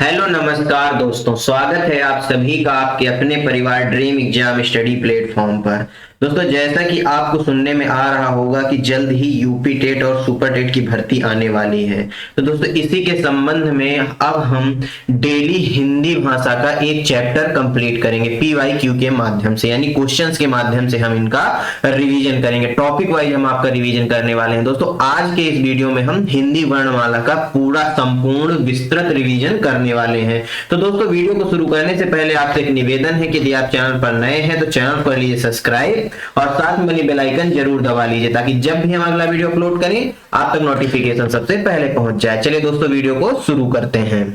Hello नमस्कार दोस्तों, स्वागत है आप सभी का आपके अपने परिवार ड्रीम एग्जाम स्टडी प्लेटफॉर्म पर। दोस्तों, जैसा कि आपको सुनने में आ रहा होगा कि जल्द ही यूपी टेट और सुपर टेट की भर्ती आने वाली है। तो दोस्तों, इसी के संबंध में अब हम डेली हिंदी भाषा का एक चैप्टर कंप्लीट करेंगे पीवाईक्यू के माध्यम से, यानी क्वेश्चंस के माध्यम से हम इनका रिवीजन करेंगे। टॉपिक वाइज हम आपका रिवीजन करने वाले हैं। दोस्तों, आज के इस वीडियो में हम हिंदी वर्णमाला का पूरा संपूर्ण विस्तृत रिवीजन करने वाले हैं। तो दोस्तों, वीडियो को शुरू करने से पहले आपसे एक निवेदन है कि यदि आप चैनल पर नए हैं तो चैनल को कर लीजिए सब्सक्राइब और साथ में बनी बेल आइकन जरूर दबा लीजिए, ताकि जब भी हम अगला वीडियो अपलोड करें आप तक नोटिफिकेशन सबसे पहले पहुंच जाए। चलिए दोस्तों, वीडियो को शुरू करते हैं।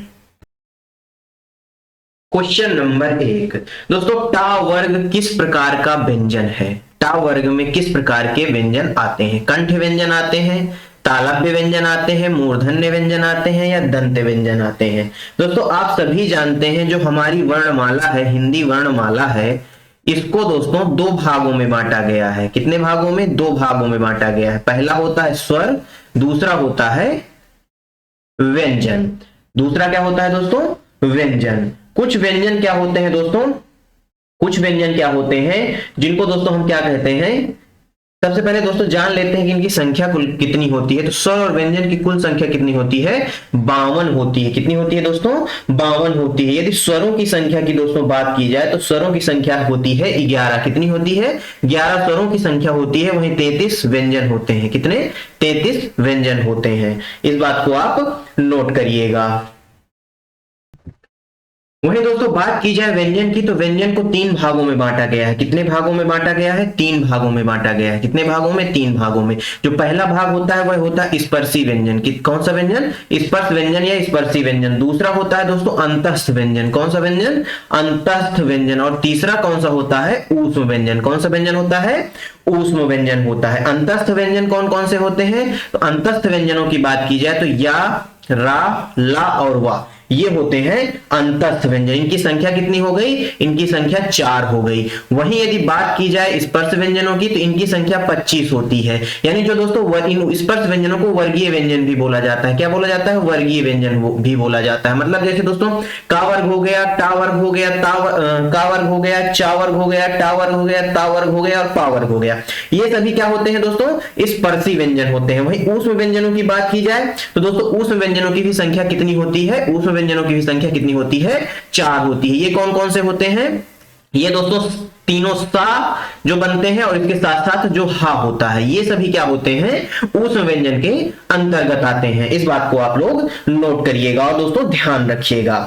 Question number 1। दोस्तों, टा वर्ग किस प्रकार का व्यंजन है? टा वर्ग में किस प्रकार के व्यंजन आते हैं? कंठ व्यंजन आते हैं, तालव्य व्यंजन आते हैं, मूर्धन्य व्यंजन आते हैं या दंत व्यंजन आते हैं? दोस्तों, आप सभी जानते हैं जो हमारी वर्णमाला है, हिंदी वर्णमाला है, इसको दोस्तों दो भागों में बांटा गया है। कितने भागों में? दो भागों में बांटा गया है। पहला होता है स्वर, दूसरा होता है व्यंजन। दूसरा क्या होता है दोस्तों? व्यंजन। कुछ व्यंजन क्या होते हैं दोस्तों? कुछ व्यंजन क्या होते हैं जिनको दोस्तों हम क्या कहते हैं? सबसे पहले दोस्तों जान लेते हैं कि इनकी संख्या कुल कितनी होती है। तो स्वर और व्यंजन की कुल संख्या कितनी होती है? 52 होती है। कितनी होती है दोस्तों? 52 होती है। यदि स्वरों की संख्या की दोस्तों बात की जाए तो स्वरों की संख्या होती है 11। कितनी होती है? 11 स्वरों की संख्या होती है। वहीं 33 व्यंजन होते हैं। कितने? 33 व्यंजन होते हैं। इस बात को आप नोट करिएगा। वहीं दोस्तों बात की जाए व्यंजन की, तो व्यंजन को तीन भागों में बांटा गया है। कितने भागों में बांटा गया है? तीन भागों में बांटा गया है। कितने भागों में? तीन भागों में। जो पहला भाग होता है वह होता है स्पर्शी व्यंजन। कौन सा व्यंजन? स्पर्श व्यंजन या स्पर्शी व्यंजन। दूसरा होता है दोस्तों अंतस्थ व्यंजन। कौन सा व्यंजन? अंतस्थ व्यंजन। और तीसरा कौन सा होता है? ऊष्म व्यंजन। कौन सा व्यंजन होता है? ऊष्म व्यंजन होता है। अंतस्थ व्यंजन कौन कौन से होते हैं? तो अंतस्थ व्यंजनों की बात की जाए तो या, रा, ला और वा, ये होते हैं अंतस्थ व्यंजन। इनकी संख्या कितनी हो गई? इनकी संख्या 4 हो गई। वहीं यदि बात की जाए स्पर्श व्यंजनों की, तो इनकी संख्या 25 होती है। यानी जो दोस्तों इन स्पर्श व्यंजनों को वर्गीय व्यंजन भी बोला जाता है। क्या बोला जाता है? वर्गीय व्यंजन भी बोला जाता है। मतलब जैसे दोस्तों का वर्ग हो गया, टा वर्ग हो गया, का वर्ग हो गया, चा वर्ग हो गया, टा वर्ग हो गया, ता वर्ग हो गया और पा वर्ग हो गया। ये सभी क्या होते हैं दोस्तों? स्पर्शी व्यंजन होते हैं। वहीं ऊष्म व्यंजनों की बात की जाए तो दोस्तों ऊष्म व्यंजनों की भी संख्या कितनी होती है? ऊष्म व्यंजनों की भी संख्या कितनी होती है? 4 होती है। ये कौन कौन से होते हैं? ये दोस्तों तीनों सा जो बनते हैं और इसके साथ साथ जो हा होता है, ये सभी क्या होते हैं? ऊष्म व्यंजन के अंतर्गत आते हैं। इस बात को आप लोग नोट करिएगा और दोस्तों ध्यान रखिएगा।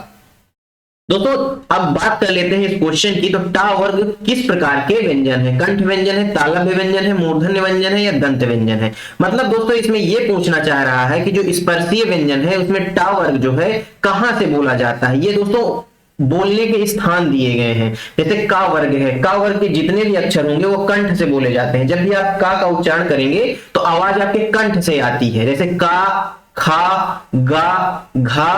दोस्तों अब बात कर लेते हैं इस क्वेश्चन की। तो टा वर्ग किस प्रकार के व्यंजन है? कंठ व्यंजन है, तालव्य व्यंजन है, मूर्धन्य व्यंजन है या दंत व्यंजन है? मतलब दोस्तों इसमें यह पूछना चाह रहा है कि जो स्पर्शीय व्यंजन है उसमें टा वर्ग जो है कहां से बोला जाता है। ये दोस्तों बोलने के स्थान दिए गए हैं। जैसे का वर्ग है, का वर्ग के जितने भी अक्षर होंगे वो कंठ से बोले जाते हैं। जब भी आप का उच्चारण करेंगे तो आवाज आपके कंठ से आती है। जैसे का, खा, गा, घा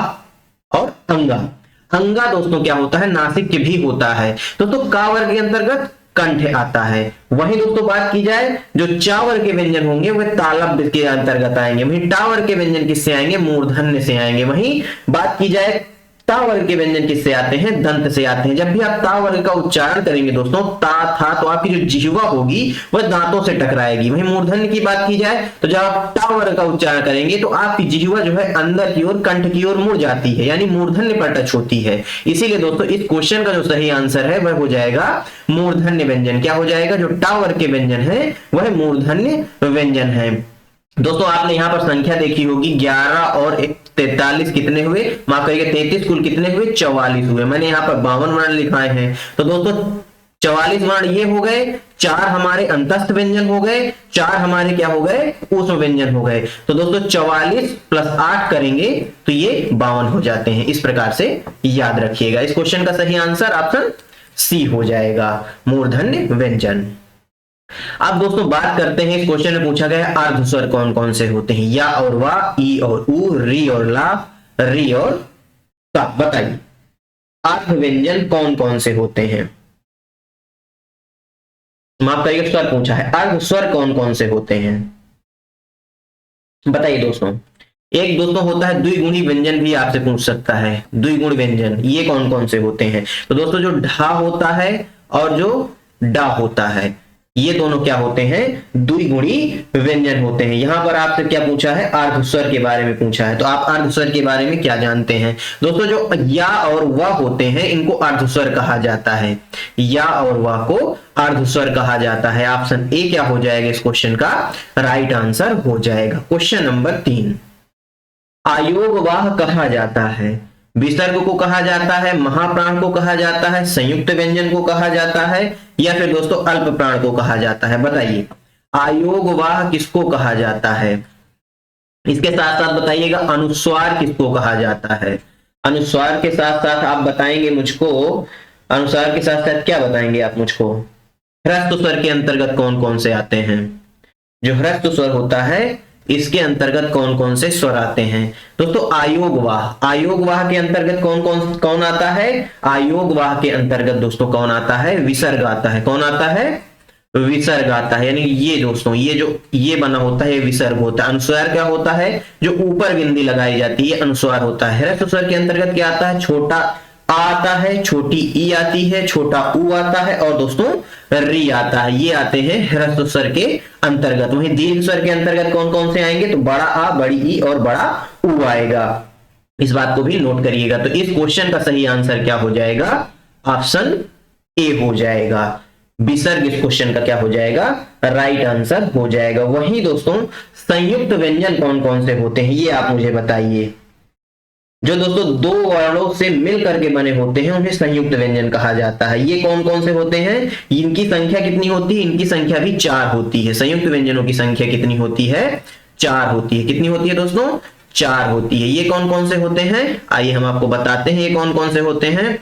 और अंगा। अंगा दोस्तों क्या होता है? नासिक के भी होता है। दोस्तों का वर्ग के अंतर्गत कंठ आता है। वहीं दोस्तों बात की जाए जो चा वर्ग के व्यंजन होंगे वह तालव्य के अंतर्गत आएंगे। वहीं टा वर्ग के व्यंजन किससे आएंगे? मूर्धन्य से आएंगे। वहीं बात की जाए ता वर्ग के व्यंजन किससे आते हैं? दंत से आते हैं। जब भी आप ता वर्ग का उच्चारण करेंगे दोस्तों ता था, तो आपकी जो जिह्वा होगी वह दांतों से टकराएगी। वहीं मूर्धन्य की बात की जाए तो जब आप ता वर्ग का उच्चारण करेंगे तो आपकी जिह्वा जो है अंदर की ओर, कंठ की ओर मुड़ जाती है, यानी मूर्धन्य पर टच होती है। इसीलिए दोस्तों इस क्वेश्चन का जो सही आंसर है वह हो जाएगा मूर्धन्य व्यंजन। क्या हो जाएगा? जो टा वर्ग के व्यंजन है वह मूर्धन्य व्यंजन है। दोस्तों आपने यहां पर संख्या देखी होगी 11 और 43 कितने हुए? माफ करिएगा 33 कुल कितने हुए? 44 हुए। मैंने यहां पर 52 वर्ण लिखाए हैं। तो दोस्तों 44 वर्ण ये हो गए, 4 हमारे अंतस्थ व्यंजन हो गए, 4 हमारे क्या हो गए? ऊष्म व्यंजन हो गए। तो दोस्तों 44 प्लस 8 करेंगे तो ये 52 हो जाते हैं। इस प्रकार से याद रखिएगा। इस क्वेश्चन का सही आंसर ऑप्शन सी हो जाएगा, मूर्धन्य व्यंजन। अब दोस्तों बात करते हैं, इस क्वेश्चन में पूछा गया अर्ध स्वर कौन कौन से होते हैं? या और वा, ई और ऊ, री और ला, री और का। बताइए अर्ध व्यंजन कौन कौन से होते हैं? माफ करिएगा स्वर पूछा है, अर्ध स्वर कौन कौन से होते हैं? बताइए दोस्तों। एक दोस्तों होता है द्विगुणी व्यंजन, भी आपसे पूछ सकता है द्विगुण व्यंजन, ये कौन कौन से होते हैं? तो दोस्तों जो ढा होता है और जो डा होता है, ये दोनों क्या होते हैं? द्विगुणी व्यंजन होते हैं। यहां पर आपसे क्या पूछा है? अर्धस्वर के बारे में पूछा है। तो आप अर्धस्वर के बारे में क्या जानते हैं दोस्तों? जो या और व होते हैं इनको अर्धस्वर कहा जाता है, या और व को अर्धस्वर कहा जाता है। ऑप्शन ए क्या हो जाएगा इस क्वेश्चन का राइट आंसर हो जाएगा। क्वेश्चन नंबर 3, आयोगवाह कहा जाता है? विसर्ग को कहा जाता है, महाप्राण को कहा जाता है, संयुक्त व्यंजन को कहा जाता है, या फिर दोस्तों अल्प प्राण को कहा जाता है? बताइए आयोगवाह किसको कहा जाता है? इसके साथ साथ बताइएगा अनुस्वार किसको कहा जाता है? अनुस्वार के साथ साथ आप बताएंगे मुझको, अनुस्वार के साथ साथ क्या बताएंगे आप मुझको? ह्रस्व स्वर के अंतर्गत कौन कौन से आते हैं? जो ह्रस्व स्वर होता है इसके अंतर्गत कौन कौन से स्वर आते हैं? दोस्तों आयोगवाह, आयोगवाह के अंतर्गत कौन कौन कौन आता है? आयोगवाह के अंतर्गत दोस्तों कौन आता है? विसर्ग आता है। कौन आता है? विसर्ग आता है। यानी ये दोस्तों ये जो ये बना होता है ये विसर्ग होता है। अनुस्वार क्या होता है? जो ऊपर बिंदी लगाई जाती है अनुस्वार होता है। ह्रस्व स्वर के अंतर्गत क्या आता है? छोटा आ आता है, छोटी ई आती है, छोटा ऊ आता है और दोस्तों री आता है। ये आते हैं ह्रस्व स्वर के अंतर्गत। वहीं दीर्घ स्वर के अंतर्गत कौन कौन से आएंगे? तो बड़ा आ, बड़ी ई और बड़ा ऊ आएगा। इस बात को भी नोट करिएगा। तो इस क्वेश्चन का सही आंसर क्या हो जाएगा? ऑप्शन ए हो जाएगा। विसर्ग इस क्वेश्चन का क्या हो जाएगा? राइट आंसर हो जाएगा। वहीं दोस्तों संयुक्त व्यंजन कौन कौन से होते हैं ये आप मुझे बताइए। जो दोस्तों दो वर्णों से मिल करके बने होते हैं उन्हें संयुक्त व्यंजन कहा जाता है। ये कौन कौन से होते हैं? इनकी संख्या कितनी होती है? इनकी संख्या भी 4 होती है। संयुक्त व्यंजनों की संख्या कितनी होती है? 4 होती है। कितनी होती है दोस्तों? 4 होती है। ये कौन कौन से होते हैं? आइए हम आपको बताते हैं ये कौन कौन से होते हैं।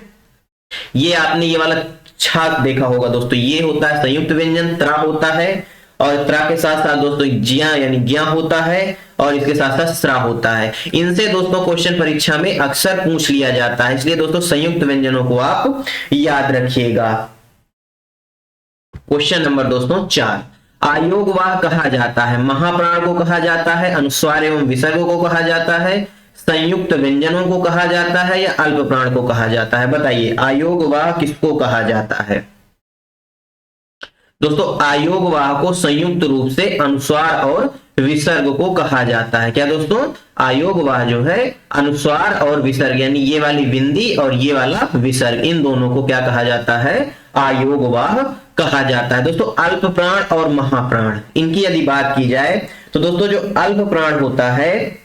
ये आपने ये वाला छाक देखा होगा दोस्तों, ये होता है संयुक्त व्यंजन, त्रा होता है और त्रा के साथ साथ दोस्तों ज्या यानी ज्ञा होता है और इसके साथ साथ स्रा होता है। इनसे दोस्तों क्वेश्चन परीक्षा में अक्सर पूछ लिया जाता है, इसलिए दोस्तों संयुक्त व्यंजनों को आप याद रखिएगा। क्वेश्चन नंबर दोस्तों 4, आयोगवाह कहा जाता है? महाप्राण को कहा जाता है, अनुस्वार एवं विसर्ग को कहा जाता है, संयुक्त व्यंजनों को कहा जाता है या अल्प प्राण को कहा जाता है? बताइए आयोगवाह किसको कहा जाता है? दोस्तों आयोगवाह को संयुक्त रूप से अनुस्वार और विसर्ग को कहा जाता है। क्या दोस्तों? आयोगवाह जो है अनुस्वार और विसर्ग यानी ये वाली बिंदी और ये वाला विसर्ग, इन दोनों को क्या कहा जाता है? आयोगवाह कहा जाता है। दोस्तों अल्प प्राण और महाप्राण, इनकी यदि बात की जाए तो दोस्तों जो अल्प प्राण होता है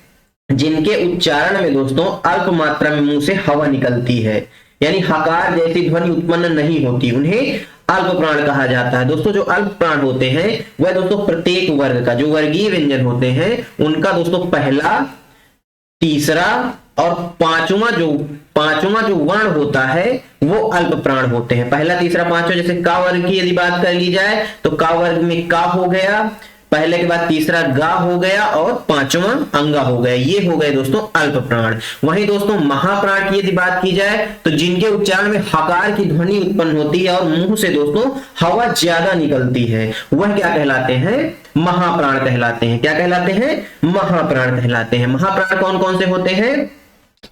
जिनके उच्चारण में दोस्तों अल्प मात्रा में मुंह से हवा निकलती है यानी हकार जैसी ध्वनि उत्पन्न नहीं होती, उन्हें अल्प प्राण कहा जाता है। दोस्तों जो अल्प प्राण होते हैं वह दोस्तों प्रत्येक वर्ग का जो वर्गीय व्यंजन होते हैं उनका दोस्तों पहला, तीसरा और पांचवा जो वर्ण होता है वो अल्प प्राण होते हैं। पहला, तीसरा, पांचवा, जैसे का वर्ग की यदि बात कर ली जाए तो का वर्ग में का हो गया, पहले के बाद तीसरा गा हो गया और पांचवा अंगा हो गया, ये हो गए दोस्तों अल्प प्राण। वहीं दोस्तों महाप्राण की यदि बात की जाए तो जिनके उच्चारण में हकार की ध्वनि उत्पन्न होती है और मुंह से दोस्तों हवा ज्यादा निकलती है वह क्या कहलाते हैं? महाप्राण कहलाते हैं। क्या कहलाते हैं? महाप्राण कहलाते हैं। महाप्राण कौन कौन से होते हैं?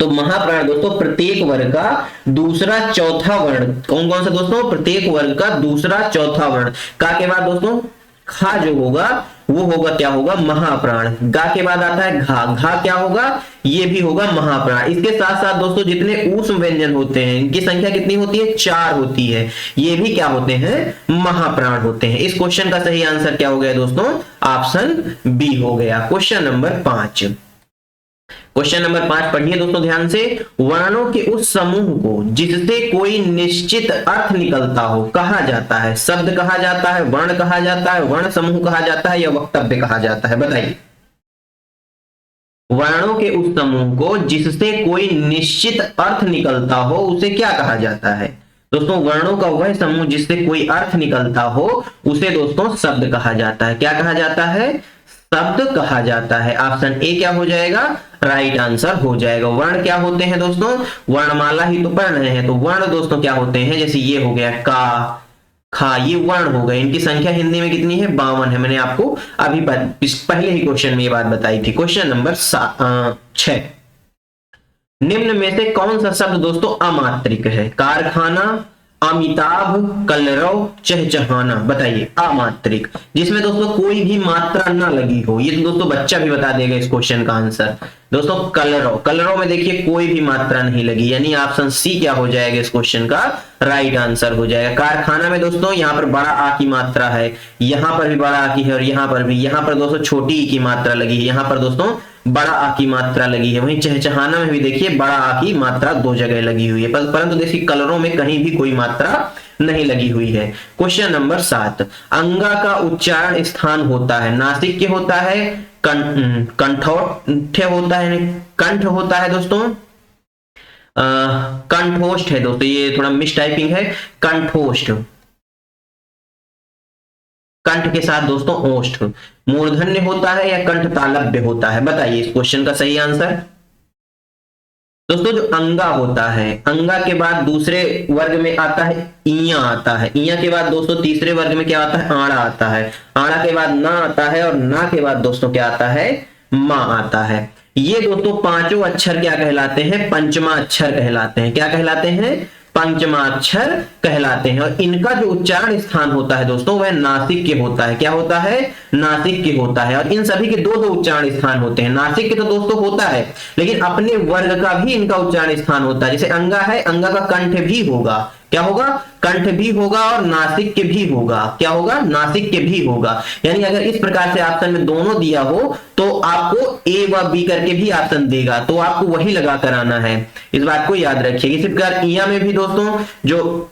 तो महाप्राण दोस्तों प्रत्येक वर्ग का दूसरा चौथा वर्ण, कौन कौन सा दोस्तों? प्रत्येक वर्ग का दूसरा चौथा वर्ण। का के बाद दोस्तों खा जो होगा वो होगा क्या होगा? महाप्राण। गा के बाद आता है घा, घा क्या होगा? ये भी होगा महाप्राण। इसके साथ साथ दोस्तों जितने ऊष्म व्यंजन होते हैं इनकी संख्या कितनी होती है? 4 होती है, ये भी क्या होते हैं? महाप्राण होते हैं। इस क्वेश्चन का सही आंसर क्या हो गया दोस्तों? ऑप्शन बी हो गया। क्वेश्चन नंबर 5, क्वेश्चन नंबर 5 पढ़िए दोस्तों ध्यान से। वर्णों के उस समूह को जिससे कोई निश्चित अर्थ निकलता हो कहा जाता है? शब्द कहा जाता है, वर्ण कहा जाता है, वर्ण समूह कहा जाता है या वक्तव्य कहा जाता है? बताइए। वर्णों के उस समूह को जिससे कोई निश्चित अर्थ निकलता हो उसे क्या कहा जाता है? दोस्तों वर्णों का वह समूह जिससे कोई अर्थ निकलता हो उसे दोस्तों शब्द कहा जाता है। क्या कहा जाता है? शब्द कहा जाता है। ऑप्शन ए क्या हो जाएगा? राइट आंसर हो जाएगा। वर्ण क्या होते हैं दोस्तों? वर्णमाला ही तो पढ़ रहे हैं, तो वर्ण दोस्तों क्या होते हैं? जैसे ये हो गया का, खा, ये वर्ण हो गए। इनकी संख्या हिंदी में कितनी है? 52 है। मैंने आपको अभी पहले ही क्वेश्चन में ये बात बताई थी। क्वेश्चन नंबर 6, निम्न में से कौन सा शब्द दोस्तों अमात्रिक है? कारखाना, अमिताभ, कलरव, चहचहाना। बताइए अमात्रिक, जिसमें दोस्तों कोई भी मात्रा ना लगी हो। ये तो दोस्तों बच्चा भी बता देगा इस क्वेश्चन का आंसर। दोस्तों कलरव, कलरव में देखिए कोई भी मात्रा नहीं लगी, यानी ऑप्शन सी क्या हो जाएगा इस क्वेश्चन का राइट आंसर हो जाएगा। कारखाना में दोस्तों यहाँ पर बड़ा आ की मात्रा है, यहाँ पर भी बड़ा आ की है और यहाँ पर भी। यहाँ पर दोस्तों छोटी ई की मात्रा लगी है, यहाँ पर दोस्तों बड़ा आ की मात्रा लगी है। वहीं चहचहाना में भी देखिए बड़ा आ की मात्रा 2 जगह लगी हुई है, परंतु देखिए कलरों में कहीं भी कोई मात्रा नहीं लगी हुई है। क्वेश्चन नंबर 7, अंगा का उच्चारण स्थान होता है? नासिक के होता है, कंठोष्ठ होता है, कंठ होता है दोस्तों, कंठोष्ठ है दोस्तों, ये थोड़ा मिस टाइपिंग है, कंठोष्ठ, कंठ के साथ दोस्तों ओष्ठ। मूर्धन्य होता है या कंठ तालव्य होता है? बताइए इस क्वेश्चन का सही आंसर। दोस्तों जो अंगा होता है, अंगा के बाद दूसरे वर्ग में आता है इया आता है, इया के बाद दोस्तों तीसरे वर्ग में क्या आता है? आड़ा आता है, आड़ा के बाद ना आता है और ना के बाद दोस्तों क्या आता है? मां आता है। ये दोस्तों पांचों अक्षर क्या कहलाते हैं? पंचमा अक्षर कहलाते हैं। क्या कहलाते हैं? पंचमाक्षर कहलाते हैं। और इनका जो उच्चारण स्थान होता है दोस्तों वह नासिक के होता है। क्या होता है? नासिक के होता है। और इन सभी के दो दो उच्चारण स्थान होते हैं। नासिक के तो दोस्तों होता है, लेकिन अपने वर्ग का भी इनका उच्चारण स्थान होता है। जैसे अंगा है, अंगा का कंठ भी होगा। क्या होगा? कंठ भी होगा और नासिक के भी होगा। क्या होगा? नासिक के भी होगा। यानी अगर इस प्रकार से ऑप्शन में दोनों दिया हो तो आपको ए व बी करके भी ऑप्शन देगा, तो आपको वही लगा कर आना है। इस बात को याद रखिए। इसी प्रकार इया में भी दोस्तों जो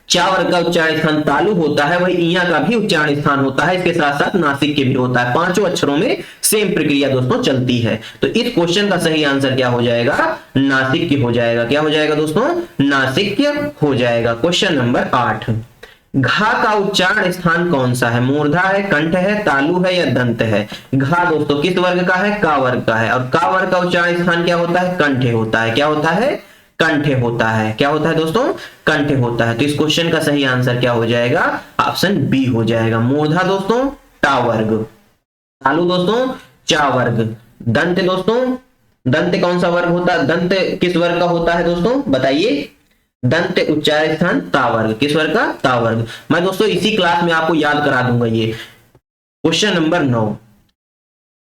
चा वर्ग का उच्चारण स्थान तालु होता है, वही इया का भी उच्चारण स्थान होता है। इसके साथ साथ नासिक के भी होता है। पांचों अक्षरों में सेम प्रक्रिया दोस्तों चलती है। तो इस क्वेश्चन का सही आंसर क्या हो जाएगा? नासिक के हो जाएगा। क्या हो जाएगा दोस्तों? नासिक हो जाएगा। क्वेश्चन नंबर 8, घा का उच्चारण स्थान कौन सा है? मूर्धा है, कंठ है, तालु है या दंत है? घा दोस्तों किस वर्ग का है? का वर्ग का है। और का वर्ग का उच्चारण स्थान क्या होता है? कंठे होता है। क्या होता है? कंठे होता है। क्या होता है दोस्तों? कंठे होता है। तो इस क्वेश्चन का सही आंसर क्या हो जाएगा? ऑप्शन बी हो जाएगा। मूर्धा दोस्तों टा वर्ग, तालु दोस्तों चा वर्ग, दंत दोस्तों, दंत कौन सा वर्ग होता है? दंत किस वर्ग का होता है दोस्तों? बताइए। दंत उच्चारण स्थान ता वर्ग, किस वर्ग का? ता वर्ग। मैं दोस्तों इसी क्लास में आपको याद करा दूंगा ये। क्वेश्चन नंबर 9,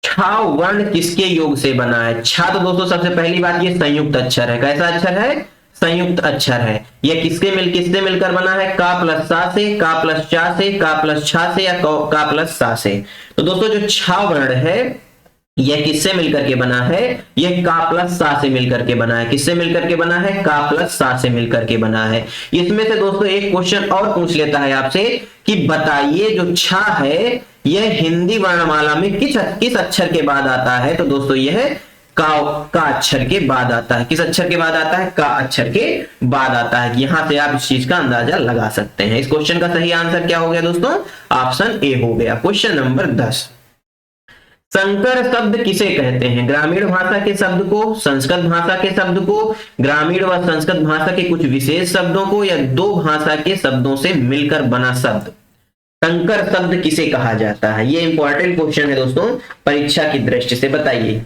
छा वर्ण किसके योग से बना है? छा तो दोस्तों सबसे पहली बात ये संयुक्त अक्षर है। कैसा अक्षर है? संयुक्त अक्षर है। यह किससे मिलकर बना है? का प्लस सा से, का प्लस चा से, का प्लस छा से या का प्लस सा से। तो दोस्तों जो छा वर्ण है यह किससे मिलकर के बना है? यह का प्लस सा से मिलकर के बना है। किससे मिलकर के बना है? का प्लस सा से मिलकर के बना है। इसमें से दोस्तों एक क्वेश्चन और पूछ लेता है आपसे कि बताइए जो छा है यह हिंदी वर्णमाला में किस अक्षर के बाद आता है? तो दोस्तों यह का अक्षर के बाद आता है। किस अक्षर के बाद आता है? का अक्षर के बाद आता है। यहां से आप इस चीज का अंदाजा लगा सकते हैं। इस क्वेश्चन का सही आंसर क्या हो गया दोस्तों? ऑप्शन ए हो गया। क्वेश्चन नंबर 10, संकर शब्द किसे कहते हैं? ग्रामीण भाषा के शब्द को, संस्कृत भाषा के शब्द को, ग्रामीण व संस्कृत भाषा के कुछ विशेष शब्दों को, या दो भाषा के शब्दों से मिलकर बना शब्द? संकर शब्द किसे कहा जाता है? ये इंपॉर्टेंट क्वेश्चन है दोस्तों परीक्षा की दृष्टि से। बताइए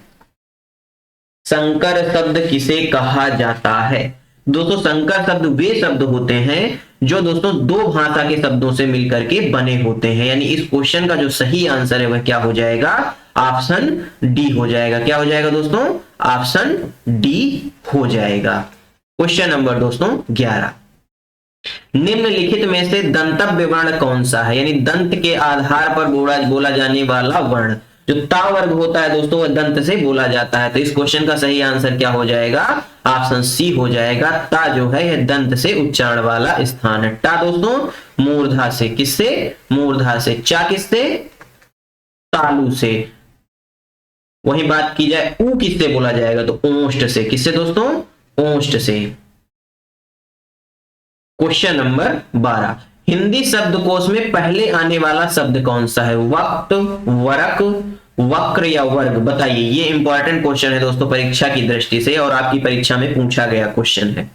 संकर शब्द किसे कहा जाता है? दोस्तों संकर शब्द वे शब्द होते हैं जो दोस्तों दो भाषा के शब्दों से मिलकर के बने होते हैं। यानी इस क्वेश्चन का जो सही आंसर है वह क्या हो जाएगा? ऑप्शन डी हो जाएगा। क्या हो जाएगा दोस्तों? ऑप्शन डी हो जाएगा। क्वेश्चन नंबर दोस्तों 11, निम्नलिखित में से दंतव्य वर्ण कौन सा है? यानी दंत के आधार पर बोला जाने वाला वर्ण। जो ता वर्ग होता है दोस्तों वह दंत से बोला जाता है। तो इस क्वेश्चन का सही आंसर क्या हो जाएगा? ऑप्शन सी हो जाएगा। ता जो है यह दंत से उच्चारण वाला स्थान है। टा दोस्तों मूर्धा से, किससे? मूर्धा से। चा किससे? तालु से। वही बात की जाए ऊ किससे बोला जाएगा? तो ओष्ठ से। किससे दोस्तों? ओष्ठ से। क्वेश्चन नंबर 12, हिंदी शब्दकोश में पहले आने वाला शब्द कौन सा है? वक्त, वरक, वक्र या वर्ग? बताइए। ये इंपॉर्टेंट क्वेश्चन है दोस्तों परीक्षा की दृष्टि से और आपकी परीक्षा में पूछा गया क्वेश्चन है।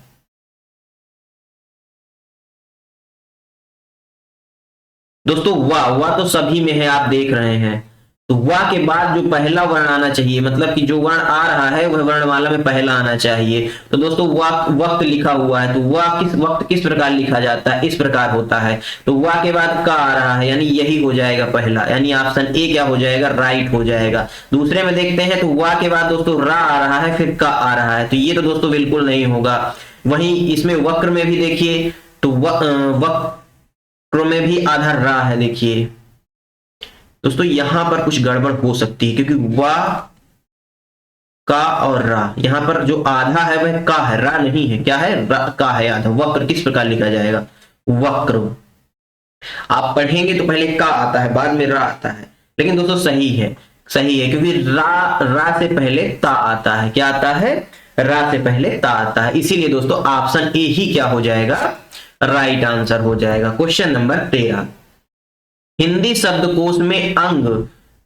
दोस्तों वाह, वाह तो सभी में है, आप देख रहे हैं। तो वाह के बाद जो पहला वर्ण आना चाहिए, मतलब कि जो वर्ण आ रहा है वह वर्णमाला में पहला आना चाहिए। तो दोस्तों वाह वक्त लिखा हुआ है, तो वाह किस वक्त किस प्रकार लिखा जाता है, इस प्रकार होता है। तो वाह के बाद का आ रहा है, यानी यही हो जाएगा पहला, यानी ऑप्शन ए क्या हो जाएगा, राइट हो जाएगा। दूसरे में देखते हैं, तो वाह के बाद दोस्तों रा आ रहा है, फिर का आ रहा है, तो ये तो दोस्तों बिल्कुल नहीं होगा। वहीं इसमें वक्र में भी देखिए, तो वक्र में भी आधा रा है। देखिए दोस्तों यहां पर कुछ गड़बड़ हो सकती है, क्योंकि वाह का और रा, यहां पर जो आधा है वह का है, रा नहीं है, क्या है, रा का है आधा। वक्र किस प्रकार लिखा जाएगा, वक्र। आप पढ़ेंगे तो पहले का आता है, बाद में रा आता है, लेकिन दोस्तों सही है, सही है, क्योंकि रा से पहले ता आता है। क्या आता है, रा से पहले ता आता है, इसीलिए दोस्तों ऑप्शन ए ही क्या हो जाएगा, राइट आंसर हो जाएगा। क्वेश्चन नंबर 13, हिंदी शब्दकोश में अंग,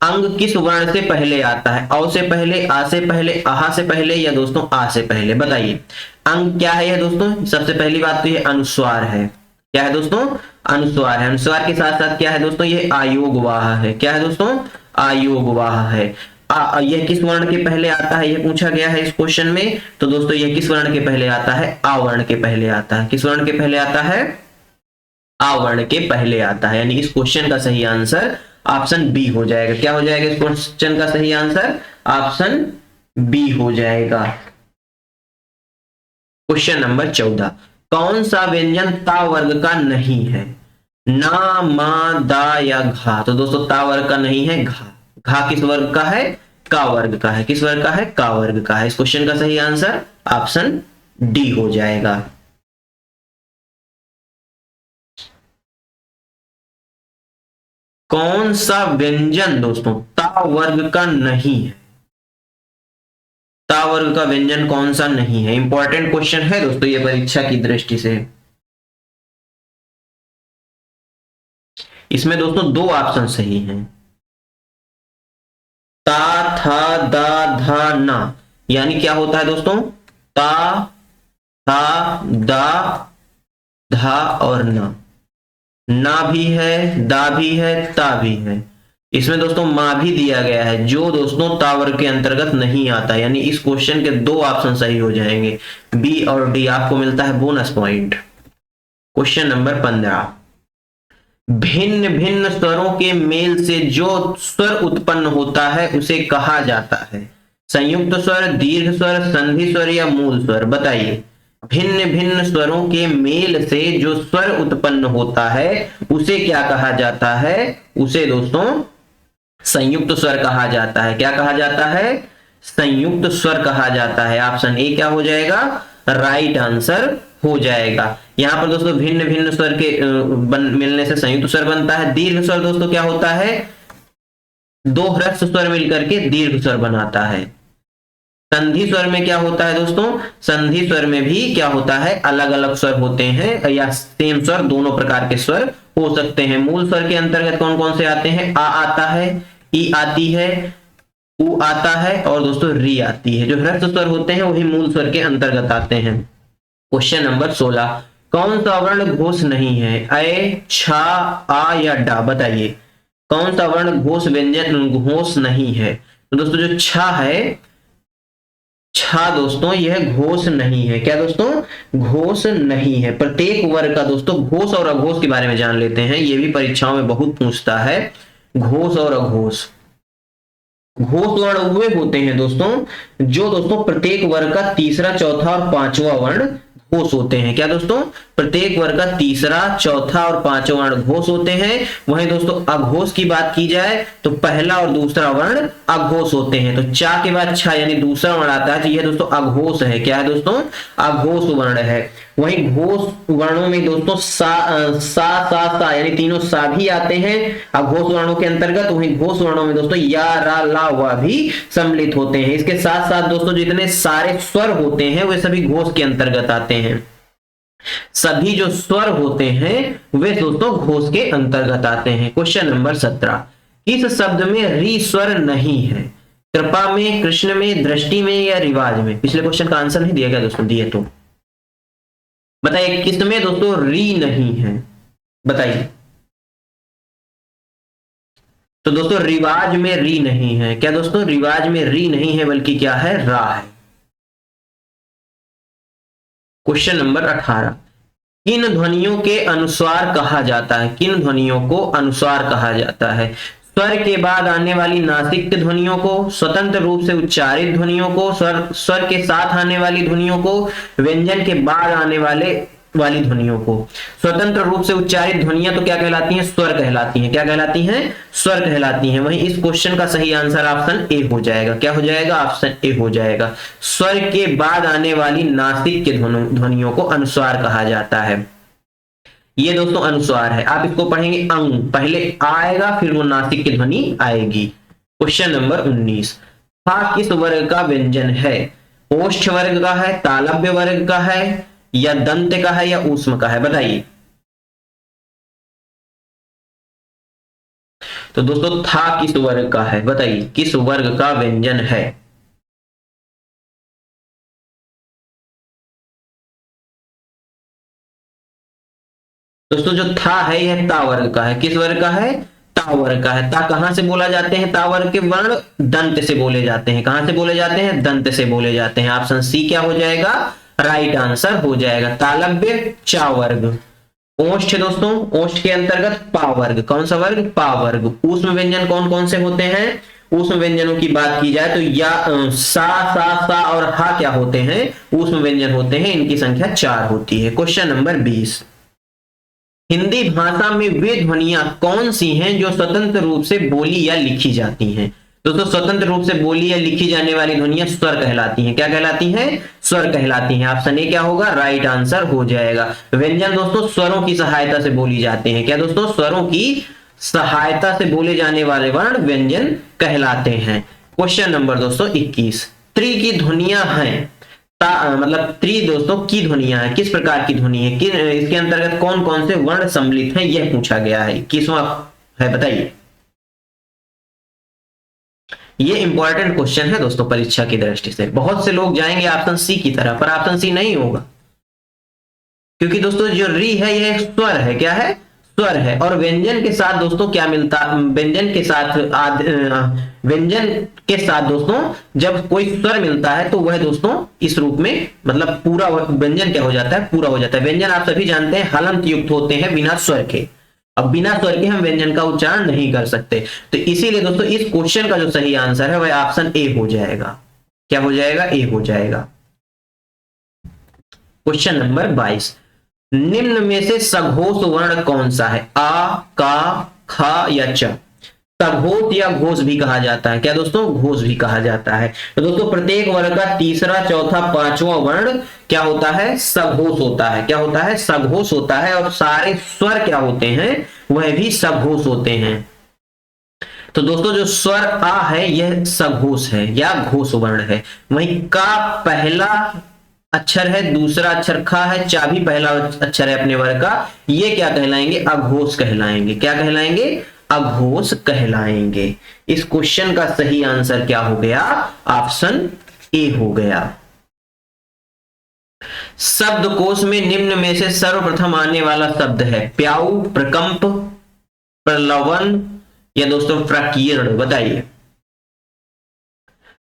अंग किस वर्ण से पहले आता है, औ से पहले, आ से पहले, आहा से पहले, या दोस्तों आ से पहले, बताइए। अंग क्या है दोस्तों, सबसे पहली बात तो ये अनुस्वार है। क्या है दोस्तों, अनुस्वार है। अनुस्वार के साथ साथ क्या है दोस्तों, ये आयोग वाह है। क्या है दोस्तों, आयोग वाह है। यह किस वर्ण के पहले आता है, यह पूछा गया है इस क्वेश्चन में। तो दोस्तों यह किस वर्ण के पहले आता है, आ वर्ण के पहले आता है। किस वर्ण के पहले आता है, आ वर्ण के पहले आता है, यानी इस क्वेश्चन का सही आंसर ऑप्शन बी हो जाएगा। क्या हो जाएगा इस क्वेश्चन का सही आंसर, ऑप्शन बी हो जाएगा। क्वेश्चन नंबर 14, कौन सा व्यंजन ता वर्ग का नहीं है, ना, मा, दा या घा। तो दोस्तों ता वर्ग का नहीं है, घा। घा किस वर्ग का है, का वर्ग का है। किस वर्ग का है, का वर्ग का है। इस क्वेश्चन का सही आंसर ऑप्शन डी हो जाएगा। कौन सा व्यंजन दोस्तों ता वर्ग का नहीं है, ता वर्ग का व्यंजन कौन सा नहीं है, इंपॉर्टेंट क्वेश्चन है दोस्तों ये परीक्षा की दृष्टि से। इसमें दोस्तों दो ऑप्शन सही हैं, ता, था, दा, धा, ना, यानी क्या होता है दोस्तों, ता, था, दा, धा और ना भी है, दा भी है, ता भी है। इसमें दोस्तों मां भी दिया गया है, जो दोस्तों ता वर्ग के अंतर्गत नहीं आता, यानी इस क्वेश्चन के दो ऑप्शन सही हो जाएंगे, बी और डी। आपको मिलता है बोनस पॉइंट। क्वेश्चन नंबर 15, भिन्न भिन्न स्वरों के मेल से जो स्वर उत्पन्न होता है उसे कहा जाता है, संयुक्त स्वर, दीर्घ स्वर, संधि स्वर या मूल स्वर, बताइए। भिन्न भिन्न स्वरों के मेल से जो स्वर उत्पन्न होता है उसे क्या कहा जाता है, उसे दोस्तों संयुक्त स्वर कहा जाता है। क्या कहा जाता है, संयुक्त स्वर कहा जाता है। ऑप्शन ए क्या हो जाएगा, राइट आंसर हो जाएगा। यहां पर दोस्तों भिन्न भिन्न स्वर के मिलने से संयुक्त स्वर बनता है। दीर्घ स्वर दोस्तों क्या होता है, दो ह्रस्व स्वर मिलकर के दीर्घ स्वर बनाता है। संधि स्वर में क्या होता है दोस्तों, संधि स्वर में भी क्या होता है, अलग अलग स्वर होते हैं, या सेम स्वर, दोनों प्रकार के स्वर हो सकते हैं। मूल स्वर के अंतर्गत कौन कौन से आते हैं, आ आता है, ई आती है, उ आता है और दोस्तों री आती है। जो ह्रस्व स्वर होते हैं वही मूल स्वर के अंतर्गत आते हैं। क्वेश्चन नंबर 16, कौन सा वर्ण घोष नहीं है, ए, छा, आ या डा, बताइए। कौन सा वर्ण घोष व्यंजन घोष नहीं है। तो दोस्तों जो छा है, छा दोस्तों यह घोष नहीं है। क्या दोस्तों, घोष नहीं है। प्रत्येक वर्ग का दोस्तों घोष और अघोष के बारे में जान लेते हैं, यह भी परीक्षाओं में बहुत पूछता है, घोष और अघोष। घोष वर्ण वे होते हैं दोस्तों जो दोस्तों प्रत्येक वर्ग का तीसरा, चौथा और पांचवा वर्ण घोष होते हैं। क्या दोस्तों, प्रत्येक वर्ग का तीसरा, चौथा और पांचवा वर्ण घोष होते हैं। वहीं दोस्तों अघोष की बात की जाए तो पहला और दूसरा वर्ण अघोष होते हैं। तो चा के बाद छा यानी दूसरा वर्ण आता है, तो यह दोस्तों अघोष है। क्या है दोस्तों, अघोष वर्ण है। वहीं घोष वर्णों में दोस्तों सा यानी तीनों सा भी आते हैं अघोष वर्णों के अंतर्गत। वहीं घोष वर्णों में दोस्तों या, रा, ला, वा भी सम्मिलित होते हैं। इसके साथ साथ दोस्तों जितने सारे स्वर होते हैं वे सभी घोष के अंतर्गत आते हैं। सभी जो स्वर होते हैं वे दोस्तों घोष के अंतर्गत आते हैं। क्वेश्चन नंबर 17, किस शब्द में री स्वर नहीं है, कृपा में, कृष्ण में, दृष्टि में या रिवाज में। पिछले क्वेश्चन का आंसर नहीं दिया गया दोस्तों, दिए तो बताइए किस में दोस्तों री नहीं है, बताइए। तो दोस्तों रिवाज में री नहीं है, क्या दोस्तों, रिवाज में री नहीं है बल्कि क्या है, रा है। क्वेश्चन नंबर 18, किन ध्वनियों के अनुस्वार कहा जाता है, किन ध्वनियों को अनुस्वार कहा जाता है? स्वर के बाद आने वाली नासिक ध्वनियों को, स्वतंत्र रूप से उच्चारित ध्वनियों को, स्वर के साथ आने वाली ध्वनियों को, व्यंजन के बाद आने वाली ध्वनियों को। स्वतंत्र रूप से उच्चारित ध्वनियां तो क्या कहलाती हैं, स्वर कहलाती हैं। क्या कहलाती हैं, स्वर कहलाती हैं। वहीं इस क्वेश्चन का सही आंसर ऑप्शन ए हो जाएगा। क्या हो जाएगा, ऑप्शन ए हो जाएगा। स्वर के बाद आने वाली नासिक के ध्वनियों को अनुस्वार कहा जाता है। ये दोस्तों अनुस्वार है। आप इसको पढ़ेंगे अंग, पहले आएगा फिर वो नासिक की ध्वनि आएगी। क्वेश्चन नंबर 19, था किस वर्ग का व्यंजन है? ओष्ठ वर्ग का है, तालव्य वर्ग का है, या दंत का है, या ऊष्म का है? बताइए। तो दोस्तों था किस वर्ग का है, बताइए किस वर्ग का व्यंजन है? दोस्तों जो था है यह ता वर्ग का है। किस वर्ग का है, ता वर्ग का है। ता कहां से बोला जाते हैं, ता वर्ग के वर्ण दंत से बोले जाते हैं। कहां से बोले जाते हैं, दंत से बोले जाते हैं। ऑप्शन सी क्या हो जाएगा, राइट आंसर हो जाएगा। तालव्य चा वर्ग। ओष्ठ दोस्तों, ओष्ठ के अंतर्गत पा वर्ग। कौन सा वर्ग, पा वर्ग। ऊष्म व्यंजन कौन कौन से होते हैं? ऊष्म व्यंजनों की बात की जाए तो या सा और हा क्या होते हैं, ऊष्म व्यंजन होते हैं। इनकी संख्या 4 होती है। क्वेश्चन नंबर 20, हिंदी भाषा में वे ध्वनियां कौन सी हैं जो स्वतंत्र रूप से बोली या लिखी जाती हैं? दोस्तों स्वतंत्र रूप से बोली या लिखी जाने वाली ध्वनियां स्वर कहलाती हैं। क्या कहलाती हैं, स्वर कहलाती हैं। ऑप्शन ए क्या होगा, राइट आंसर हो जाएगा। व्यंजन दोस्तों स्वरों की सहायता से बोली जाते हैं। क्या दोस्तों, स्वरों की सहायता से बोले जाने वाले वर्ण व्यंजन कहलाते हैं। क्वेश्चन नंबर दोस्तों 21, त्रि की ध्वनियां हैं, मतलब त्रि दोस्तों की ध्वनियां है, किस प्रकार की ध्वनि है, इसके अंतर्गत कौन कौन से वर्ण सम्मिलित हैं, यह पूछा गया है। 21वां है, बताइए। ये इंपॉर्टेंट क्वेश्चन है दोस्तों परीक्षा की दृष्टि से। बहुत से लोग जाएंगे ऑप्शन सी की तरफ, पर ऑप्शन सी नहीं होगा, क्योंकि दोस्तों जो री है यह स्वर है। क्या है, स्वर है। और व्यंजन के साथ दोस्तों क्या मिलता, व्यंजन के साथ व्यंजन के साथ दोस्तों जब कोई स्वर मिलता है तो वह दोस्तों इस रूप में, मतलब पूरा व्यंजन क्या हो जाता है, पूरा हो जाता है। व्यंजन आप सभी जानते हैं हलंत युक्त होते हैं बिना स्वर के। अब बिना स्वर के हम व्यंजन का उच्चारण नहीं कर सकते। तो इसीलिए दोस्तों इस क्वेश्चन का जो सही आंसर है वह ऑप्शन ए हो जाएगा। क्या हो जाएगा, ए हो जाएगा। क्वेश्चन नंबर 22, निम्न में से सघोष वर्ण कौन सा है? आ, का, खा या च? सघोष या घोष भी कहा जाता है। क्या दोस्तों, घोष भी कहा जाता है। तो दोस्तों प्रत्येक वर्ग का तीसरा, चौथा, पांचवा वर्ण क्या होता है, सघोष होता है। क्या होता है, सघोष होता है। और सारे स्वर क्या होते हैं, वह भी सघोष होते हैं। तो दोस्तों जो स्वर आ है यह सघोष है या घोष वर्ण है। वहीं का पहला अक्षर है, दूसरा अक्षर खा है, चा भी पहला अक्षर है अपने वर्ग का, ये क्या कहलाएंगे, अघोष कहलाएंगे। क्या कहलाएंगे, अघोष कहलाएंगे। इस क्वेश्चन का सही आंसर क्या हो गया, ऑप्शन ए हो गया। शब्दकोश में निम्न में से सर्वप्रथम आने वाला शब्द है प्याऊ, प्रकंप, प्रलवन या दोस्तों प्रकीर्ण? बताइए।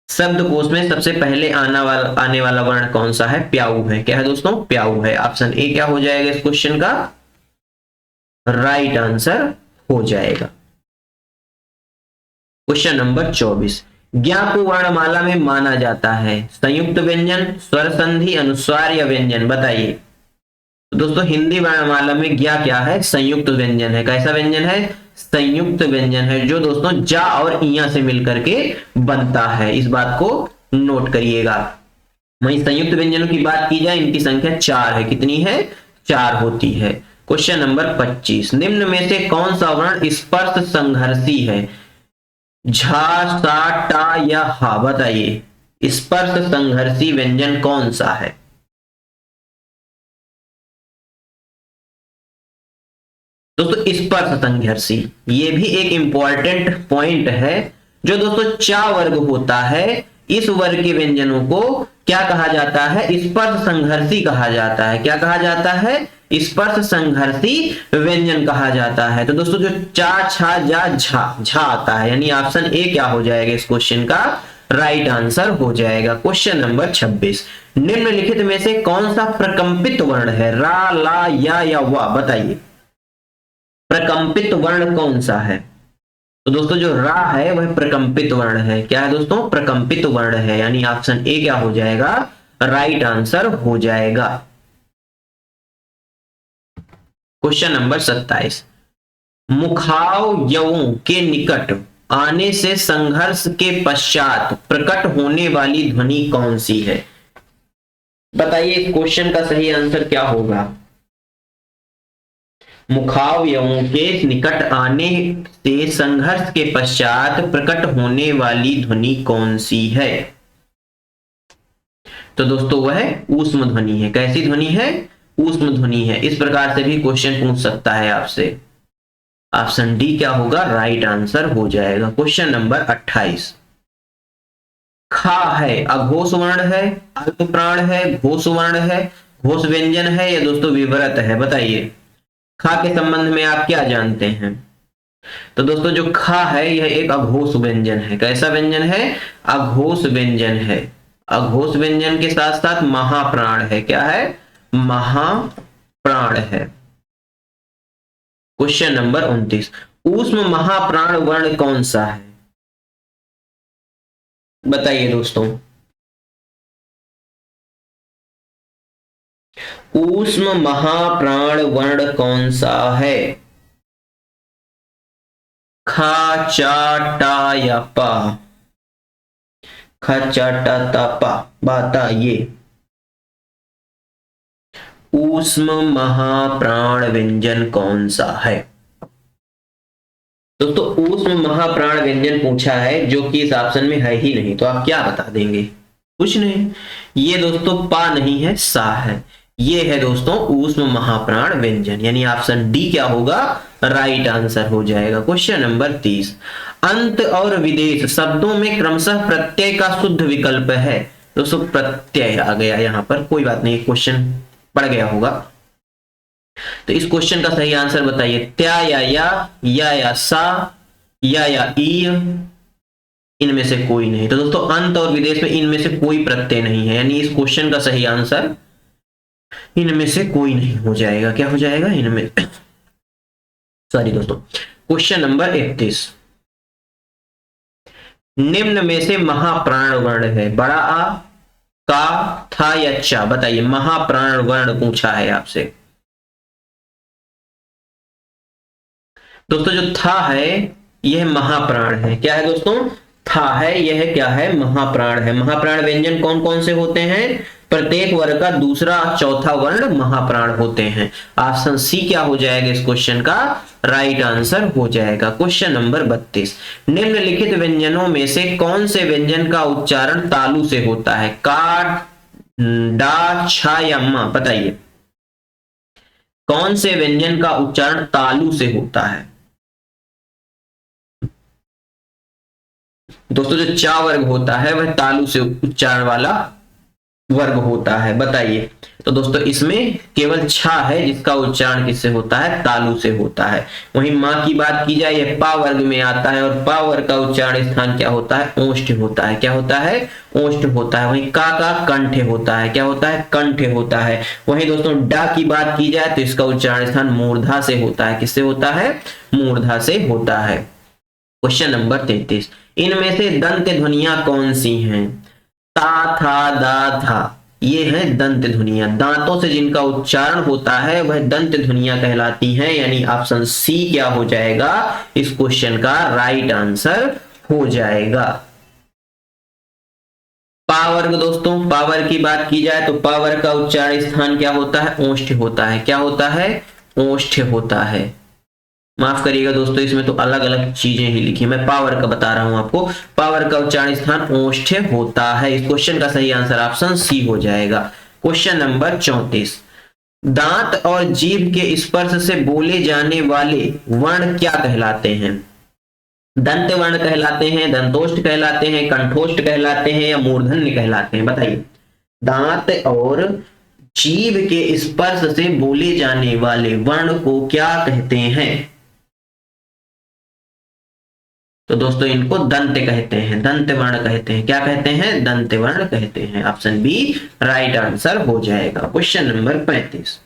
शब्दकोश में सबसे पहले आने वाला वर्ण कौन सा है, प्याऊ है। क्या है दोस्तों, प्याऊ है। ऑप्शन ए क्या हो जाएगा इस क्वेश्चन का, राइट आंसर हो जाएगा। क्वेश्चन नंबर 24, ज्ञा को वर्णमाला में माना जाता है संयुक्त व्यंजन, स्वर संधि, अनुस्वार या व्यंजन? बताइए। तो दोस्तों हिंदी वर्णमाला में ज्ञा क्या है, संयुक्त व्यंजन है। कैसा व्यंजन है, संयुक्त व्यंजन है, जो दोस्तों जा और इया से मिलकर के बनता है। इस बात को नोट करिएगा। वहीं संयुक्त व्यंजनों की बात की जाए, इनकी संख्या 4 है। कितनी है, 4 होती है। क्वेश्चन नंबर 25, निम्न में से कौन सा वर्ण स्पर्श संघर्षी है, झा, सा, टा या हा? बताइए। स्पर्श संघर्षी व्यंजन कौन सा है? दोस्तों स्पर्श संघर्षी, ये भी एक इंपॉर्टेंट पॉइंट है। जो दोस्तों चा वर्ग होता है इस वर्ग के व्यंजनों को क्या कहा जाता है? स्पर्श संघर्षी कहा जाता है। क्या कहा जाता है? स्पर्श संघर्षी व्यंजन कहा जाता है। तो दोस्तों जो चा, छा, जा, झा, झा आता है, यानी ऑप्शन ए क्या हो जाएगा इस क्वेश्चन का राइट आंसर हो जाएगा। क्वेश्चन नंबर 26, निम्नलिखित में से कौन सा प्रकंपित वर्ण है? रा, ला, या वा, बताइए प्रकंपित वर्ण कौन सा है? तो दोस्तों जो रा है वह प्रकंपित वर्ण है। क्या है दोस्तों? प्रकंपित वर्ण है, यानी ऑप्शन ए क्या हो जाएगा राइट आंसर हो जाएगा। क्वेश्चन नंबर 27, मुखावयवों के निकट आने से संघर्ष के पश्चात प्रकट होने वाली ध्वनि कौन सी है? बताइए इस क्वेश्चन का सही आंसर क्या होगा? मुखावयवों के निकट आने से संघर्ष के पश्चात प्रकट होने वाली ध्वनि कौन सी है? तो दोस्तों वह ऊष्म ध्वनि है। कैसी ध्वनि है? ऊष्म ध्वनि है। इस प्रकार से भी क्वेश्चन पूछ सकता है आपसे। ऑप्शन डी क्या होगा राइट आंसर हो जाएगा। क्वेश्चन नंबर 28, खा है अघोष वर्ण है, अल्प प्राण है, घोष वर्ण है, घोष व्यंजन है, या दोस्तों विवृत है? बताइए खा के संबंध में आप क्या जानते हैं? तो दोस्तों जो खा है यह एक अघोष व्यंजन है। कैसा व्यंजन है? अघोष व्यंजन है। अघोष व्यंजन के साथ साथ महाप्राण है। क्या है? महाप्राण है। क्वेश्चन नंबर 29, ऊष्म महाप्राण वर्ण कौन सा है? बताइए दोस्तों ऊष्म महाप्राण वर्ण कौन सा है? खा, चा, टा या पा? खा, चा, टा, ता, पा, बाता ये ऊष्म महाप्राण व्यंजन कौन सा है? दोस्तों ऊष्म महाप्राण व्यंजन पूछा है जो कि इस ऑप्शन में है ही नहीं, तो आप क्या बता देंगे? कुछ नहीं। ये दोस्तों पा नहीं है, सा है। ये है दोस्तों ऊष्म महाप्राण व्यंजन, यानी ऑप्शन डी क्या होगा राइट आंसर हो जाएगा। क्वेश्चन नंबर 30, अंत और विदेश शब्दों में क्रमशः प्रत्यय का शुद्ध विकल्प है। दोस्तों प्रत्यय आ गया यहाँ पर, कोई बात नहीं, क्वेश्चन पड़ गया होगा। तो इस क्वेश्चन का सही आंसर बताइए। त्या या सा या ई, इनमें से कोई नहीं। तो दोस्तों अंत और विदेश में इनमें से कोई प्रत्यय नहीं है, यानी इस क्वेश्चन का सही आंसर इनमें से कोई नहीं हो जाएगा। क्या हो जाएगा? इनमें सॉरी दोस्तों। क्वेश्चन नंबर 31, निम्न में से महाप्राण वर्ण है? बड़ा आ, का, था या चा? बताइए महाप्राण वर्ण पूछा है आपसे। दोस्तों जो था है यह महाप्राण है। क्या है दोस्तों? था है, यह क्या है? महाप्राण है। महाप्राण व्यंजन कौन कौन से होते हैं? प्रत्येक वर्ग का दूसरा चौथा वर्ण महाप्राण होते हैं। ऑप्शन सी क्या हो जाएगा इस क्वेश्चन का राइट आंसर हो जाएगा। क्वेश्चन नंबर 32, निम्नलिखित व्यंजनों में से कौन से व्यंजन का उच्चारण तालु से होता है? का, डा, छा या मा? बताइए कौन से व्यंजन का उच्चारण तालु से होता है? दोस्तों जो चा वर्ग होता है वह तालु से उच्चारण वाला वर्ग होता है। बताइए। तो दोस्तों इसमें केवल छा है जिसका उच्चारण किससे होता है? तालु से होता है। वहीं मां की बात की जाए यह पा वर्ग में आता है, और पा वर्ग का उच्चारण स्थान क्या होता है? ओष्ठ होता है। क्या होता है? ओष्ठ होता है। वहीं का कंठ होता है। क्या होता है? कंठ होता है। वहीं दोस्तों डा की बात की जाए तो इसका उच्चारण स्थान मूर्धा से होता है। किससे होता है? मूर्धा से होता है। क्वेश्चन नंबर 33, इनमें से दंत ध्वनियां कौन सी हैं? ता, था, दा, था, ये है दंत ध्वनियां। दांतों से जिनका उच्चारण होता है वह दंत ध्वनियां कहलाती हैं, यानी ऑप्शन सी क्या हो जाएगा इस क्वेश्चन का राइट आंसर हो जाएगा। पावर्ग दोस्तों, पावर की बात की जाए तो पावर का उच्चारण स्थान क्या होता है? ओष्ठ होता है। क्या होता है? ओष्ठ होता है। माफ करिएगा दोस्तों इसमें तो अलग अलग चीजें ही लिखी, मैं पावर का बता रहा हूं आपको। पावर का उच्चारण स्थान ओष्ठ होता है। इस क्वेश्चन का सही आंसर ऑप्शन सी हो जाएगा। क्वेश्चन नंबर 34, दांत और जीभ के स्पर्श से बोले जाने वाले वर्ण क्या कहलाते हैं? दंत वर्ण कहलाते हैं, दंतोष्ठ कहलाते हैं, कंठोष्ठ कहलाते हैं या मूर्धन्य कहलाते हैं? बताइए। दांत और जीभ के स्पर्श से बोले जाने वाले वर्ण को क्या कहते हैं? तो दोस्तों इनको दंत कहते हैं, दंत वर्ण कहते हैं। क्या कहते हैं? दंत वर्ण कहते हैं। ऑप्शन बी राइट आंसर हो जाएगा। Question number 35।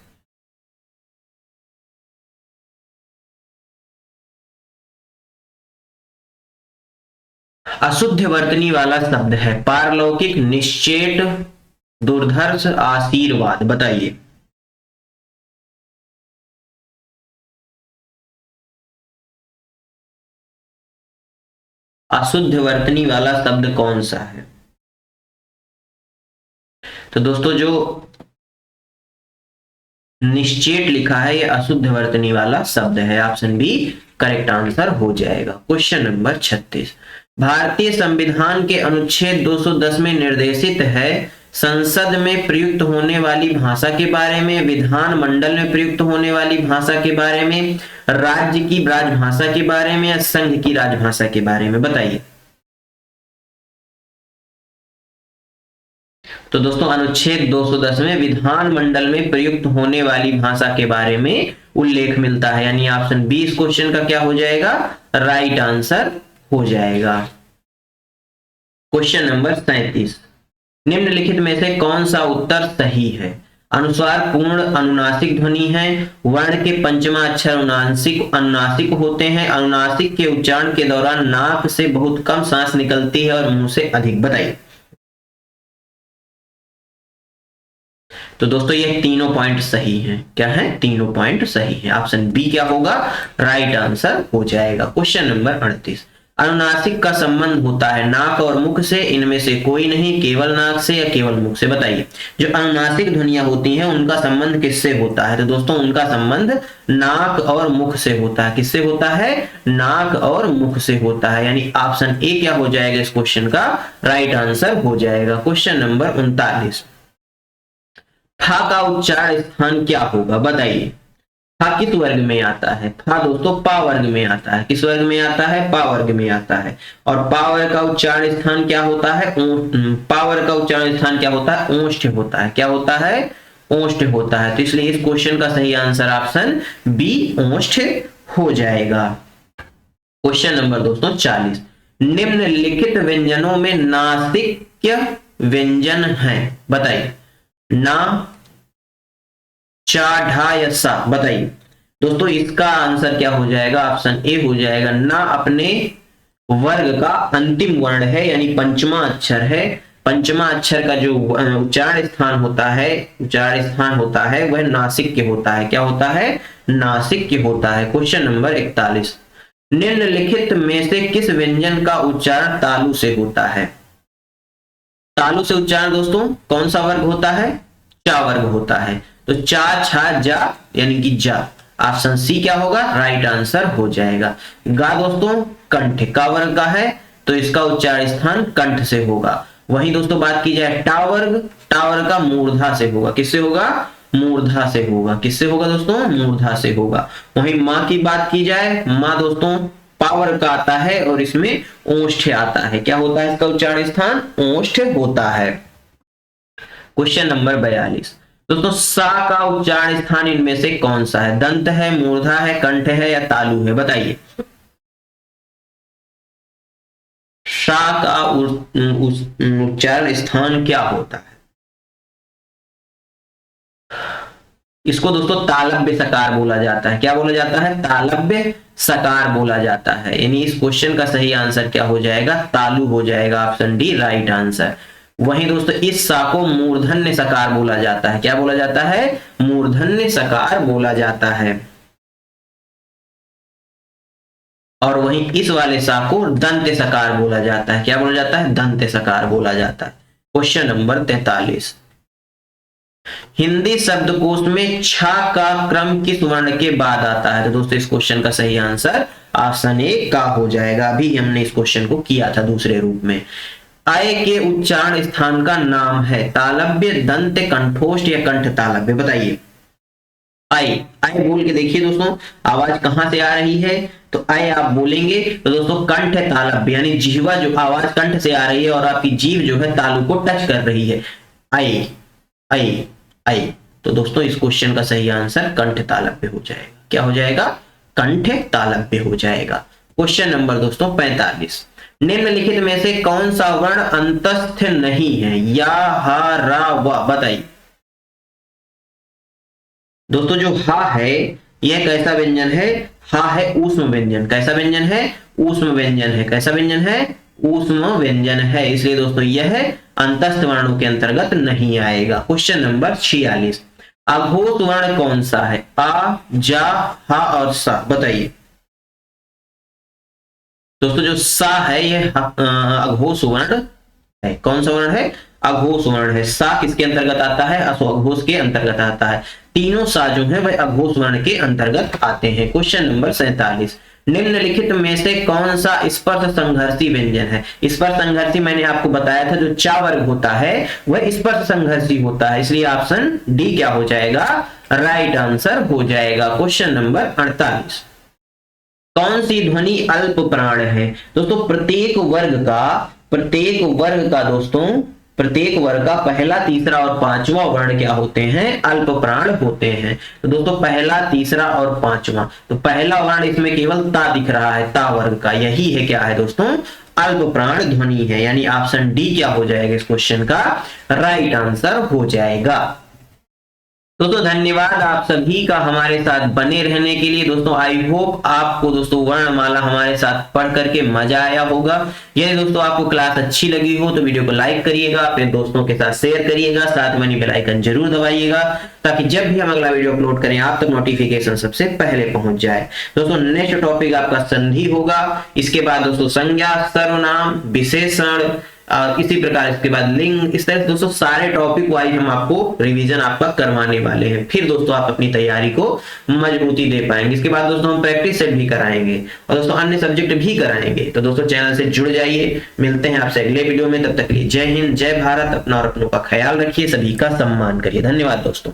अशुद्ध वर्तनी वाला शब्द है पारलौकिक, निश्चेट, दुर्धर्ष, आशीर्वाद। बताइए। अशुद्ध वर्तनी वाला शब्द कौन सा है? तो दोस्तों जो निश्चेट लिखा है ये अशुद्ध वर्तनी वाला शब्द है। ऑप्शन बी करेक्ट आंसर हो जाएगा। Question number 36। भारतीय संविधान के अनुच्छेद 210 में निर्देशित है संसद में प्रयुक्त होने वाली भाषा के बारे में, विधान मंडल में प्रयुक्त होने वाली भाषा के बारे में, राज्य की राजभाषा के बारे में या संघ की राजभाषा के बारे में? बताइए। तो दोस्तों अनुच्छेद 210 में विधान मंडल में प्रयुक्त होने वाली भाषा के बारे में उल्लेख मिलता है, यानी ऑप्शन बी इस क्वेश्चन का क्या हो जाएगा? राइट आंसर हो जाएगा। Question number 37। निम्नलिखित में से कौन सा उत्तर सही है? अनुस्वार पूर्ण अनुनासिक ध्वनि है, वर्ण के पंचमा अक्षर अनुनासिक होते हैं, अनुनासिक के उच्चारण के दौरान नाक से बहुत कम सांस निकलती है और मुंह से अधिक। बताइए। तो दोस्तों ये तीनों पॉइंट सही हैं। क्या है? तीनों पॉइंट सही है। ऑप्शन बी क्या होगा? राइट आंसर हो जाएगा। Question number 38। अनुनासिक का संबंध होता है नाक और मुख से, इनमें से कोई नहीं, केवल नाक से या केवल मुख से? बताइए। जो अनुनासिक ध्वनियां होती हैं उनका संबंध किससे होता है? तो दोस्तों उनका संबंध नाक और मुख से होता है। किससे होता है? नाक और मुख से होता है, यानी ऑप्शन ए क्या हो जाएगा इस क्वेश्चन का? राइट आंसर हो जाएगा। Question number 39। फा का उच्चारण स्थान क्या होगा? बताइए। फा किस वर्ग में आता है? फा दोस्तों पा वर्ग में आता है। किस वर्ग में आता है? पा वर्ग में आता है। और पा वर्ग का उच्चारण स्थान क्या होता है? पा वर्ग का उच्चारण स्थान क्या होता है? ओष्ठ होता है। क्या होता है? ओष्ठ होता है। तो इसलिए इस क्वेश्चन का सही आंसर ऑप्शन बी ओष्ठ हो जाएगा। क्वेश्चन नंबर दोस्तों 40। निम्नलिखित व्यंजनों में नासिक्य व्यंजन है? बताइए। ना, चा, ढा या सा? बताइए। दोस्तों इसका आंसर क्या हो जाएगा? ऑप्शन ए हो जाएगा। ना अपने वर्ग का अंतिम वर्ण है, यानी पंचमा अक्षर है। पंचमा अक्षर का जो उच्चारण स्थान होता है वह नासिक के होता है। क्या होता है? नासिक के होता है। Question number 41। निम्नलिखित में से किस व्यंजन का उच्चारण तालु से होता है? तालु से उच्चारण दोस्तों कौन सा वर्ग होता है? चा वर्ग होता है। तो चा, छा, जा यानी कि जा। ऑप्शन सी क्या होगा? राइट आंसर हो जाएगा। गा दोस्तों कंठ का वर्ग का है, तो इसका उच्चारण स्थान कंठ से होगा। वहीं दोस्तों बात की जाए टा वर्ग का मूर्धा से होगा। किससे होगा? मूर्धा से होगा। किससे होगा दोस्तों? मूर्धा से होगा। वहीं मां की बात की जाए, मां दोस्तों पावर का आता है और इसमें ओष्ठ आता है। क्या होता है इसका उच्चारण स्थान? ओष्ठ होता है। Question number 42। दोस्तों सा का उच्चारण स्थान इनमें से कौन सा है? दंत है, मूर्धा है, कंठ है या तालु है? बताइए। सा का उच्चारण स्थान क्या होता है? इसको दोस्तों तालव्य सकार बोला जाता है। क्या बोला जाता है? तालव्य सकार बोला जाता है। यानी इस क्वेश्चन का सही आंसर क्या हो जाएगा? तालु हो जाएगा। Option D right answer. वहीं दोस्तों इस सा को मूर्धन्य सकार बोला जाता है। क्या बोला जाता है? मूर्धन्य सकार बोला जाता है। और वहीं इस वाले सा को दंत सकार बोला जाता है। क्या बोला जाता है? दंत सकार बोला जाता है। Question number 43। हिंदी शब्दकोश में छ का क्रम किस वर्ण के बाद आता है? तो दोस्तों इस क्वेश्चन का सही आंसर ऑप्शन ए का हो जाएगा। अभी हमने इस क्वेश्चन को किया था दूसरे रूप में। अय के उच्चारण स्थान का नाम है तालव्य, दंत, कंठोष्ठ या कंठ तालव्य? बताइए। आई, आई बोल के देखिए दोस्तों आवाज कहां से आ रही है, तो आई आप बोलेंगे तो दोस्तों कंठ तालव्य यानी जिह्वा जो आवाज कंठ से आ रही है और आपकी जीभ जो है तालु को टच कर रही है। आई आई आई, तो दोस्तों इस क्वेश्चन का सही आंसर कंठ तालव्य हो जाएगा। क्या हो जाएगा? कंठ तालव्य हो जाएगा। क्वेश्चन नंबर दोस्तों 45, निम्नलिखित में से कौन सा वर्ण अंतस्थ नहीं है? या, हा, रा, वा, बताइए दोस्तों। जो हा है यह कैसा व्यंजन है? हा है ऊष्म व्यंजन। कैसा व्यंजन है? ऊष्म व्यंजन है। कैसा व्यंजन है? ऊष्म व्यंजन है, इसलिए दोस्तों यह अंतस्थ वर्णों के अंतर्गत नहीं आएगा। क्वेश्चन नंबर 46, अघोष वर्ण कौन सा है? आ, जा, हा और सा, बताइए दोस्तों। जो सा है यह अघोष वर्ण है। कौन सा वर्ण है? अघोष वर्ण है। सा किसके अंतर्गत आता है? अघोष के अंतर्गत आता है। तीनों सा जो है वह अघोष वर्ण के अंतर्गत आते हैं। क्वेश्चन नंबर 47, निम्नलिखित में से कौन सा स्पर्श संघर्षी व्यंजन है? स्पर्श संघर्षी मैंने आपको बताया था, जो चा वर्ग होता है वह स्पर्श संघर्षी होता है, इसलिए ऑप्शन डी क्या हो जाएगा? राइट आंसर हो जाएगा। क्वेश्चन नंबर 48, कौन सी ध्वनि अल्प प्राण है? दोस्तों प्रत्येक वर्ग का दोस्तों प्रत्येक वर्ग का पहला, तीसरा और पांचवा वर्ण क्या होते हैं? अल्प प्राण होते हैं। तो दोस्तों पहला, तीसरा और पांचवा, तो पहला वर्ण इसमें केवल ता दिख रहा है, ता वर्ग का, यही है क्या है दोस्तों? अल्प प्राण ध्वनि है, यानी ऑप्शन डी क्या हो जाएगा इस क्वेश्चन का? राइट आंसर हो जाएगा। दोस्तों धन्यवाद आप सभी का हमारे साथ बने रहने के लिए। दोस्तों आई होप आपको दोस्तों वर्णमाला हमारे साथ पढ़ करके मजा आया होगा। यदि दोस्तों आपको क्लास अच्छी लगी हो तो वीडियो को लाइक करिएगा, अपने दोस्तों के साथ शेयर करिएगा, साथ में बेल आइकन जरूर दबाइएगा ताकि जब भी हम अगला वीडियो अपलोड करें आप तक नोटिफिकेशन सबसे पहले पहुंच जाए। दोस्तों नेक्स्ट टॉपिक आपका संधि होगा, इसके बाद दोस्तों संज्ञा, सर्वनाम, विशेषण और इसी प्रकार इसके बाद लिंग, इस तरह दोस्तों सारे टॉपिक वाइज हम आपको रिवीजन आपका करवाने वाले हैं। फिर दोस्तों आप अपनी तैयारी को मजबूती दे पाएंगे। इसके बाद दोस्तों हम प्रैक्टिस सेट भी कराएंगे और दोस्तों अन्य सब्जेक्ट भी कराएंगे। तो दोस्तों चैनल से जुड़ जाइए, मिलते हैं आपसे अगले वीडियो में। तब तक के लिए जय हिंद, जय भारत। अपना और अपनों का ख्याल रखिए, सभी का सम्मान करिए। धन्यवाद दोस्तों।